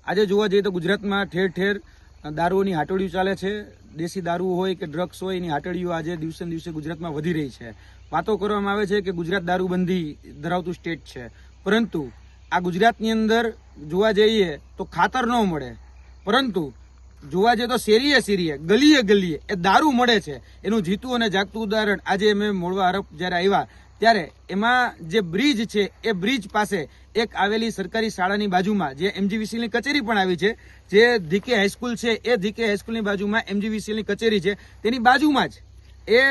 આજે જોવા જઈએ તો ગુજરાતમાં ઠેર ઠેર દારૂની હાટડીઓ ચાલે છે. દેશી દારૂ હોય કે ડ્રગ્સ હોય એની હાટડીઓ આજે દિવસે ને દિવસે ગુજરાતમાં વધી રહી છે. વાતો કરવામાં આવે છે કે ગુજરાત દારૂબંધી ધરાવતું સ્ટેટ છે, પરંતુ આ ગુજરાતની અંદર જોવા જઈએ તો ખાતર ન મળે, પરંતુ જોવા જઈએ તો શેરીએ શેરીએ ગલીએ ગલીએ એ દારૂ મળે છે. એનું જીતું અને જાગતું ઉદાહરણ આજે અમે મોડવા હરફ જયારે આવ્યા ત્યારે એમાં જે બ્રિજ છે એ બ્રિજ પાસે એક આવેલી સરકારી શાળાની બાજુમાં જે એમજીવીસીએલની કચેરી પણ આવી છે, જે ધીકે હાઈસ્કૂલ છે એ ધીકે હાઈસ્કૂલની બાજુમાં એમજીવીસીએલની કચેરી છે, તેની બાજુમાં જ એ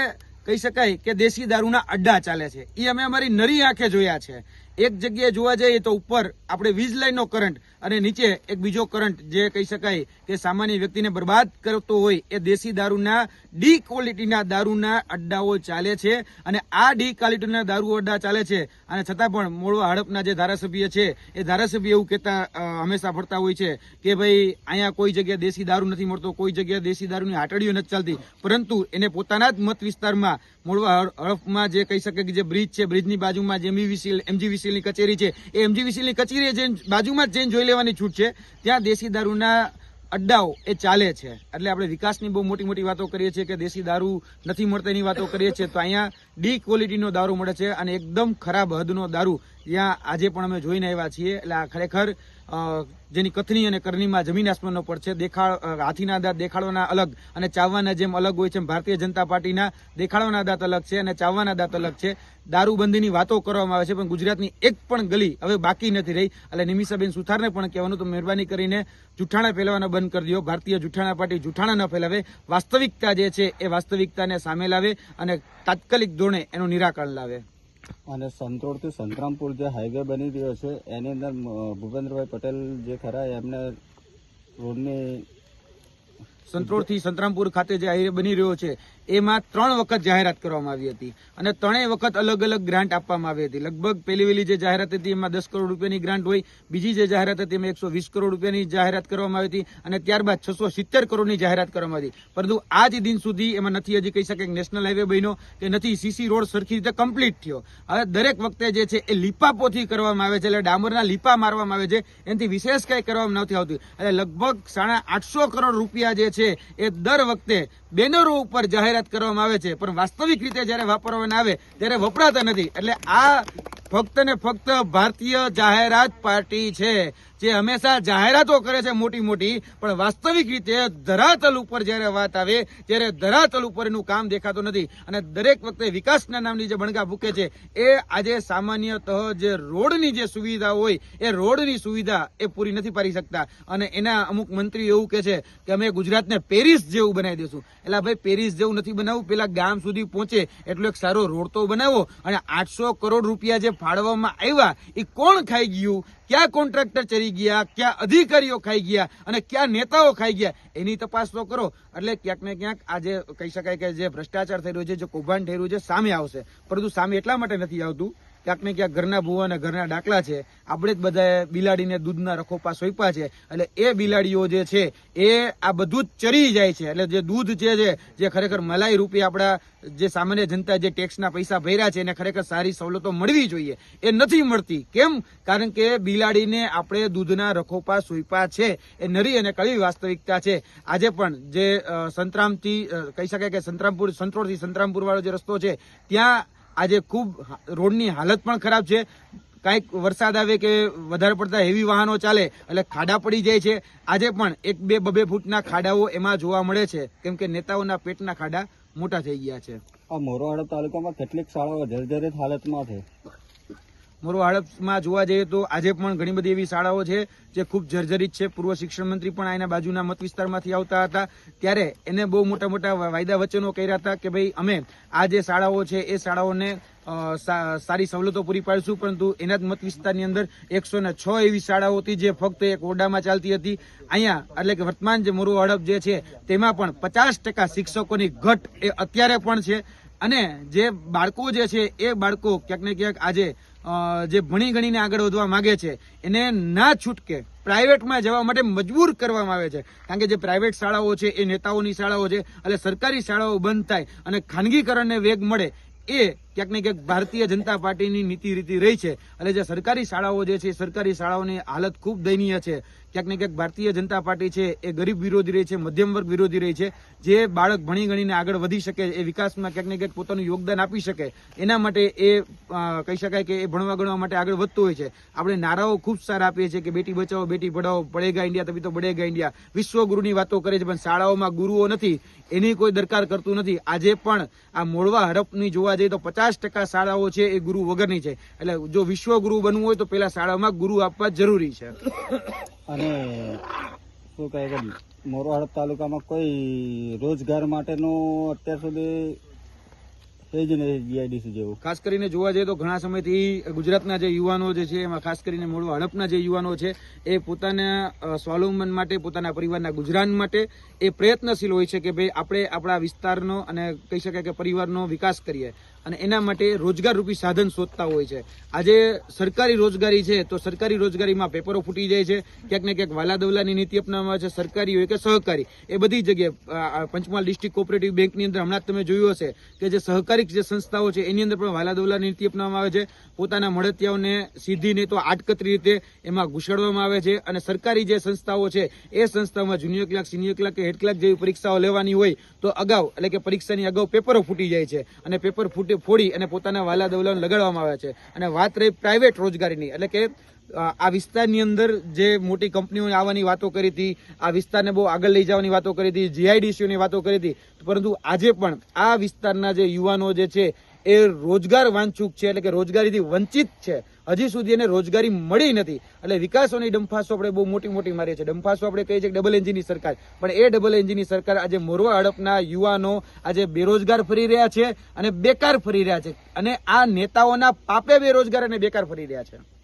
કહી શકાય કે દેશી દારૂના અડ્ડા ચાલે છે. એ અમે અમારી નરી આંખે જોયા છે. એક જગ્યાએ જોવા જઈએ તો ઉપર આપણે વીજ લાઈનનો કરંટ અને નીચે એક બીજો કરંટ જે કહી શકાય કે સામાન્ય વ્યક્તિને બરબાદ કરતો હોય એ દેશી દારૂના ડી ક્વોલિટીના દારૂના અડ્ડાઓ ચાલે છે. અને આ ડી ક્વોલિટીના દારૂ અડ્ડા ચાલે છે અને છતાં પણ મોડવા હડપના જે ધારાસભ્ય છે એ ધારાસભ્ય એવું કહેતા હંમેશા ફરતા હોય છે કે ભાઈ અહીંયા કોઈ જગ્યાએ દેશી દારૂ નથી મળતો, કોઈ જગ્યાએ દેશી દારૂની હાટડીઓ નથી ચાલતી, પરંતુ એને પોતાના જ મત વિસ્તારમાં મોડવા હડપમાં જે કહી શકે કે જે બ્રિજ છે, બ્રિજની બાજુમાં જે એમજીવીસીએલની કચેરી છે એ એમજીવીસીએલની કચેરી બાજુમાં જ જઈને જોઈ લેવાની છૂટ છે, ત્યાં દેશી દારૂના અડ્ડાઓ એ ચાલે છે. એટલે આપણે વિકાસની બહુ મોટી મોટી વાતો કરીએ છીએ કે દેશી દારૂ નથી મળતા એની વાતો કરીએ છીએ, તો અહીંયા ડી ક્વોલિટીનો દારૂ મળે છે અને એકદમ ખરાબ હદનો દારૂ ત્યાં આજે પણ અમે જોઈને આવ્યા છીએ. એટલે આ ખરેખર જેની કથની અને કરણીમાં જમીન આસમાનનો પડ છે. હાથીના દાંત દેખાડવાના અલગ અને ચાવવાના જેમ અલગ હોય છે. ભારતીય જનતા પાર્ટીના દેખાડવાના દાંત અલગ છે અને ચાવવાના દાંત અલગ છે. દારૂબંધીની વાતો કરવામાં આવે છે પણ ગુજરાતની એક પણ ગલી હવે બાકી નથી રહી. એટલે નિમિષાબેન સુથારને પણ કહેવાનું તો મહેરબાની કરીને જૂઠાણા ફેલાવવાના બંધ કરી દો. ભારતીય જૂઠાણા પાર્ટી જૂઠાણા ન ફેલાવે, વાસ્તવિકતા જે છે એ વાસ્તવિકતાને સામે લાવે અને તાત્કાલિક ધોરણે એનું નિરાકરણ લાવે. અને સંતોડ થી સંતરામપુર જે હાઈવે બની રહ્યો છે એની અંદર ભૂપેન્દ્રભાઈ પટેલ જે ખરા એમને રોડની સંતરોડથી સંતરામપુર ખાતે જે હાઈવે બની રહ્યો છે એમાં 3 વખત જાહેરાત કરવામાં આવી હતી અને 3 વખત અલગ અલગ ગ્રાન્ટ આપવામાં આવી હતી. લગભગ પહેલી જે જાહેરાત હતી એમાં 10 કરોડ રૂપિયાની ગ્રાન્ટ હોય, બીજી જે જાહેરાત હતી એમાં 120 કરોડ રૂપિયાની જાહેરાત કરવામાં આવી હતી અને ત્યારબાદ 670 કરોડની જાહેરાત કરવામાં આવી. પરંતુ આજ દિન સુધી એમાં નથી હજી કહી શકે નેશનલ હાઈવે બન્યો કે નથી સીસી રોડ સરખી રીતે કમ્પ્લીટ થયો. હવે દરેક વખતે જે છે એ લીપાપોથી કરવામાં આવે છે, એટલે ડામરના લીપા મારવામાં આવે છે, એનાથી વિશેષ કંઈ કરવામાં નથી આવતું. એટલે લગભગ 850 કરોડ રૂપિયા જે છે એ દર વખતે બેનરો ઉપર જાહેરાત કરવામાં આવે છે, પણ વાસ્તવિક રીતે જયારે વાપરવાના આવે ત્યારે વપરાતા નથી. એટલે આ ફક્ત ને ફક્ત ભારતીય જાહેરાત પાર્ટી છે જે હંમેશા જાહેરાતો કરે છે મોટી મોટી, પણ વાસ્તવિક રીતે ધરાતલ ઉપર જયારે વાત આવે ત્યારે ધરાતલ ઉપર એનું કામ દેખાતું નથી. અને દરેક વખતે વિકાસના નામની જે બણગા ફૂકે છે એ આજે સામાન્યતઃ જે રોડની જે સુવિધા હોય એ રોડની સુવિધા એ પૂરી નથી પાડી શકતા. અને એના અમુક મંત્રી એવું કે છે કે અમે ગુજરાતને પેરિસ જેવું બનાવી દઈશું. એટલે ભાઈ પેરિસ જેવું નથી બનાવવું, પેલા ગામ સુધી પહોંચે એટલો એક સારો રોડ તો બનાવો. અને 800 કરોડ રૂપિયા જે ફાળવવામાં આવ્યા એ કોણ ખાઈ ગયું, ક્યાં કોન્ટ્રાક્ટર ચરી ગયા, ક્યાં અધિકારીઓ ખાઈ ગયા અને ક્યાં નેતાઓ ખાઈ ગયા, એની તપાસ તો કરો. એટલે ક્યાંક ને ક્યાંક આજે કહી શકાય કે જે ભ્રષ્ટાચાર થઈ રહ્યો છે, જે કૌભાંડ થઈ રહ્યું છે સામે આવશે, પરંતુ સામે એટલા માટે નથી આવતું ક્યાંક ને ક્યાંક ઘરના ભૂવા અને ઘરના ડાકલા છે. આપણે જ બધા બિલાડીને દૂધના રખોપા સોંપ્યા છે, એટલે એ બિલાડીઓ જે છે એ આ બધું જ ચરી જાય છે. એટલે જે દૂધ છે જે ખરેખર મલાઈ રૂપી આપણા જે સામાન્ય જનતા જે ટેક્સના પૈસા ભર્યા છે એને ખરેખર સારી સવલતો મળવી જોઈએ, એ નથી મળતી. કેમ? કારણ કે બિલાડીને આપણે દૂધના રખોપા સોંપ્યા છે. એ નરી અને કડવી વાસ્તવિકતા છે. આજે પણ જે સંતરામથી કહી શકાય કે સંતરોડથી સંતરામપુર વાળો જે રસ્તો છે ત્યાં આજે ખૂબ રોડની હાલત પણ ખરાબ છે. કાંઈક વરસાદ આવે કે વધારે પડતા હેવી વાહનો ચાલે એટલે ખાડા પડી જાય છે. આજે પણ 1-2 ફૂટના ખાડાઓ એમાં જોવા મળે છે, કેમ કે નેતાઓના પેટના ખાડા મોટા થઈ ગયા છે. આ મોરવાડા તાલુકામાં કેટલીક શાળાઓ જર્જરિત હાલતમાં છે. મોરવા હડપમાં જોવા જઈએ તો આજે પણ ઘણી બધી એવી શાળાઓ છે જે ખૂબ જર્જરિત છે. પૂર્વ શિક્ષણ મંત્રી પણ આના બાજુના મત વિસ્તારમાંથી આવતા હતા ત્યારે એને બહુ મોટા મોટા વાયદા વચનો કર્યા હતા કે ભાઈ અમે આ જે શાળાઓ છે એ શાળાઓને સારી સવલતો પૂરી પાડીશું, પરંતુ એના જ મત વિસ્તારની અંદર 106 એવી શાળાઓ હતી જે ફક્ત એક ઓરડામાં ચાલતી હતી. અહીંયા એટલે કે વર્તમાન જે મોરવા હડપ જે છે તેમાં પણ 50% શિક્ષકોની ઘટ એ અત્યારે પણ છે. અને જે બાળકો જે છે એ બાળકો ક્યાંક ને ક્યાંક આજે જે ભણી ગણીને આગળ વધવા માંગે છે એને ના છૂટકે પ્રાઇવેટમાં જવા માટે મજબૂર કરવામાં આવે છે. કારણ કે જે પ્રાઇવેટ શાળાઓ છે એ નેતાઓની શાળાઓ છે, એટલે સરકારી શાળાઓ બંધ થાય અને ખાનગીકરણને વેગ મળે એ ક્યાંક ને ક્યાંક ભારતીય જનતા પાર્ટીની નીતિ રીતિ રહી છે. એટલે જે સરકારી શાળાઓ જે છે સરકારી શાળાઓની હાલત ખૂબ દયનીય છે. ક્યાંક ને ક્યાંક ભારતીય જનતા પાર્ટી છે એ ગરીબ વિરોધી રહી છે, મધ્યમ વર્ગ વિરોધી રહી છે. જે બાળક ભણી ગણીને આગળ વધી શકે, એ વિકાસમાં ક્યાંક ને ક્યાંક પોતાનું યોગદાન આપી શકે, એના માટે એ કહી શકાય કે એ ભણવા ગણવા માટે આગળ વધતું હોય છે. આપણે નારાઓ ખૂબ સારા આપીએ છીએ કે બેટી બચાવો, બેટી પઢાઓ, પડેગા ઇન્ડિયા તभी તો બઢેગા ઇન્ડિયા, વિશ્વગુરુની વાતો કરે છે, પણ શાળાઓમાં ગુરુઓ નથી, એની કોઈ દરકાર કરતું નથી. આજે પણ આ મોડવા હડપની જોવા જઈએ તો 50% શાળાઓ છે એ ગુરુ વગરની છે. એટલે જો વિશ્વગુરુ બનવું હોય તો પેલા શાળામાં ગુરુ આપવા જરૂરી છે. અને શું કહે કે મોરવા હડપ તાલુકામાં કોઈ રોજગાર માટેનું અત્યાર સુધી છે જ નહીં જીઆઈડીસી જેવું. ખાસ કરીને જોવા જઈએ તો ઘણા સમયથી ગુજરાતના જે યુવાનો જે છે એમાં ખાસ કરીને મોડવા હડપના જે યુવાનો છે એ પોતાના સ્વાવલંબન માટે, પોતાના પરિવારના ગુજરાન માટે એ પ્રયત્નશીલ હોય છે કે ભાઈ આપણે આપણા વિસ્તારનો અને કહી શકાય કે પરિવારનો વિકાસ કરીએ, અને એના માટે રોજગાર રૂપી સાધન શોધતા હોય છે. આજે સરકારી રોજગારી છે તો સરકારી રોજગારીમાં પેપરો ફૂટી જાય છે, ક્યાંક ને ક્યાંક વાલાદવલાની નીતિ અપનાવવામાં આવે છે, સરકારી હોય કે સહકારી, એ બધી જગ્યાએ પંચમહાલ ડિસ્ટ્રિક્ટ કોઓપરેટિવ બેંકની અંદર હમણાં તમે જોયું હશે કે જે સહકારી જે સંસ્થાઓ છે એની અંદર પણ વાલાદવલાની નીતિ અપનાવવામાં આવે છે. પોતાના મળતિયાઓને સીધી નહીં તો આડકતરી રીતે એમાં ઘુસાડવામાં આવે છે, અને સરકારી જે સંસ્થાઓ છે એ સંસ્થાઓમાં જુનિયર ક્લાર્ક, સિનિયર ક્લાર્ક કે હેડ ક્લાર્ક જેવી પરીક્ષાઓ લેવાની હોય તો અગાઉ એટલે કે પરીક્ષાની અગાઉ પેપરો ફૂટી જાય છે, અને પેપર ફોડી અને પોતાના વાલા દવલાને લગાડવામાં આવે છે. અને વાત રહી પ્રાઇવેટ રોજગારીની, એટલે કે આ વિસ્તારની અંદર જે મોટી કંપનીઓ આવવાની વાતો કરી હતી, આ વિસ્તારને બહુ આગળ લઈ જવાની વાતો કરી હતી, જીઆઈડીસીઓની વાતો કરી હતી, પરંતુ આજે પણ આ વિસ્તારના જે યુવાનો જે છે એ રોજગાર વાંચુક છે, એટલે કે રોજગારીથી વંચિત છે. હજી સુધી એને રોજગારી મળી નથી. એટલે વિકાસોની ડંફાસો આપણે બહુ મોટી મોટી મારીએ છીએ. ડંફાસો આપણે કહીએ છીએ ડબલ એન્જિનની સરકાર, પણ એ ડબલ એન્જિનની સરકાર આજે મોરવા હડપના યુવાનો આજે બેરોજગાર ફરી રહ્યા છે અને બેકાર ફરી રહ્યા છે, અને આ નેતાઓના પાપે બેરોજગાર અને બેકાર ફરી રહ્યા છે.